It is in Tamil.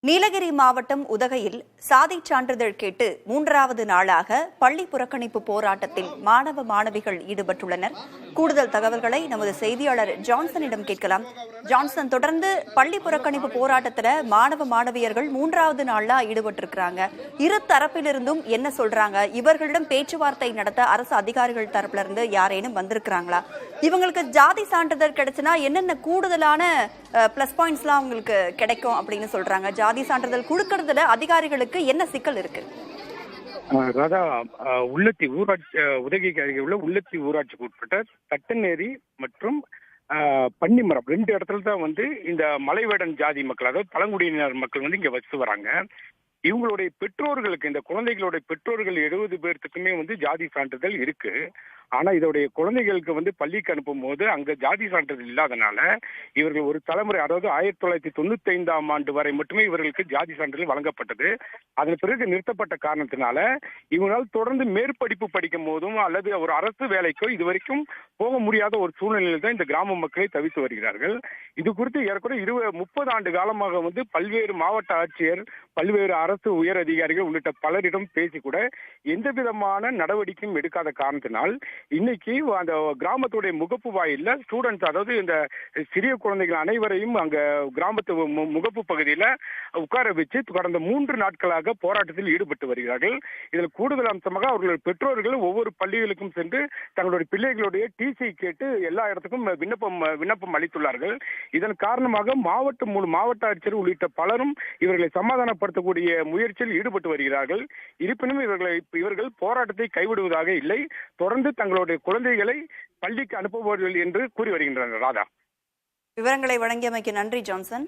நீலகிரி மாவட்டம் உதகையில் சாதிச் சான்றிதழ் கேட்டு 3வது நாளாக பள்ளி புறக்கணிப்பு போராட்டத்தில் மாணவ மாணவிகள் ஈடுபட்டுள்ளனர். கூடுதல் தகவல்களை நமது செய்தியாளர் ஜான்சனிடம் கேட்கலாம். ஜான்சன், தொடர்ந்து பள்ளி புறக்கணிப்பு போராட்டத்தில் மாணவ மாணவியர்கள் 3வது நாளா ஈடுபட்டிருக்கிறாங்க. இரு தரப்பிலிருந்தும் என்ன சொல்றாங்க? இவர்களிடம் பேச்சுவார்த்தை நடத்த அரசு அதிகாரிகள் தரப்புல இருந்து யாரேனும் வந்திருக்கிறாங்களா? இவங்களுக்கு ஜாதி சான்றிதழ் கிடைச்சுன்னா என்னென்ன கூடுதலான பிளஸ் பாயிண்ட்ஸ்லாம் அவங்களுக்கு கிடைக்கும் அப்படின்னு சொல்றாங்க. ஜாதி சான்றிதழ் கொடுக்கறதுல அதிகாரிகளுக்கு என்ன சிக்கல் இருக்கு? ராதா, உள்ளத்தி ஊராட்சி உதகைக்கு அருகே உள்ள உள்ளத்தி ஊராட்சிக்கு உட்பட்ட தட்டநேரி மற்றும் பன்னிமரம் 2 இடத்துல தான் இந்த மலைவேடன் ஜாதி மக்கள், அதாவது பழங்குடியினர் மக்கள் இங்க வசித்து வராங்க. இவங்களுடைய பெற்றோர்களுக்கு, இந்த குழந்தைகளுடைய பெற்றோர்கள் 70 பேர்த்துக்குமே ஜாதி சான்றிதழ் இருக்கு. ஆனா இதோடைய குழந்தைகளுக்கு பள்ளிக்கு அனுப்பும் போது அங்க ஜாதி சான்றிதழ் இல்லாதனால இவர்கள் ஒரு தலைமுறை, அதாவது 1995ஆம் ஆண்டு வரை மட்டுமே இவர்களுக்கு ஜாதி சான்றிதழ் வழங்கப்பட்டது. அதன் பிறகு நிறுத்தப்பட்ட காரணத்தினால இவங்களால் தொடர்ந்து மேற்படிப்பு படிக்கும் போதும் அல்லது ஒரு அரசு வேலைக்கோ இதுவரைக்கும் போக முடியாத ஒரு சூழ்நிலையில் தான் இந்த கிராம மக்களை தவித்து வருகிறார்கள். இது குறித்து ஏறக்குறைய 30 ஆண்டு காலமாக பல்வேறு மாவட்ட ஆட்சியர், பல்வேறு அரசு உயர் அதிகாரிகள் உள்ளிட்ட பலரிடம் பேசி கூட எந்த விதமான நடவடிக்கையும் எடுக்காத காரணத்தினால் இன்னைக்கு அந்த கிராமத்துடைய முகப்பு வாயில ஸ்டூடெண்ட்ஸ், அதாவது இந்த சிறிய குழந்தைகள் அனைவரையும் அங்க கிராமத்து முகப்பு பகுதியில உட்கார வச்சு கடந்த 3 நாட்களாக போராட்டத்தில் ஈடுபட்டு வருகிறார்கள். இதில் கூடுதல் அம்சமாக அவர்களுடைய பெற்றோர்கள் ஒவ்வொரு பள்ளிகளுக்கும் சென்று தங்களுடைய பிள்ளைகளுடைய டிசி கேட்டு எல்லா இடத்துக்கும் விண்ணப்பம் அளித்துள்ளார்கள். இதன் காரணமாக மாவட்ட ஆட்சியர் உள்ளிட்ட பலரும் இவர்களை சமாதானப்படுத்தக்கூடிய முயற்சியில் ஈடுபட்டு வருகிறார்கள். இருப்பினும் இவர்கள் போராட்டத்தை கைவிடுவதாக இல்லை. தொடர்ந்து தங்களுடைய குழந்தைகளை பள்ளிக்கு அனுப்புவார்கள் என்று கூறி வருகின்றனர். ராதா, விவரங்களை வழங்கியமைக்கு நன்றி ஜான்சன்.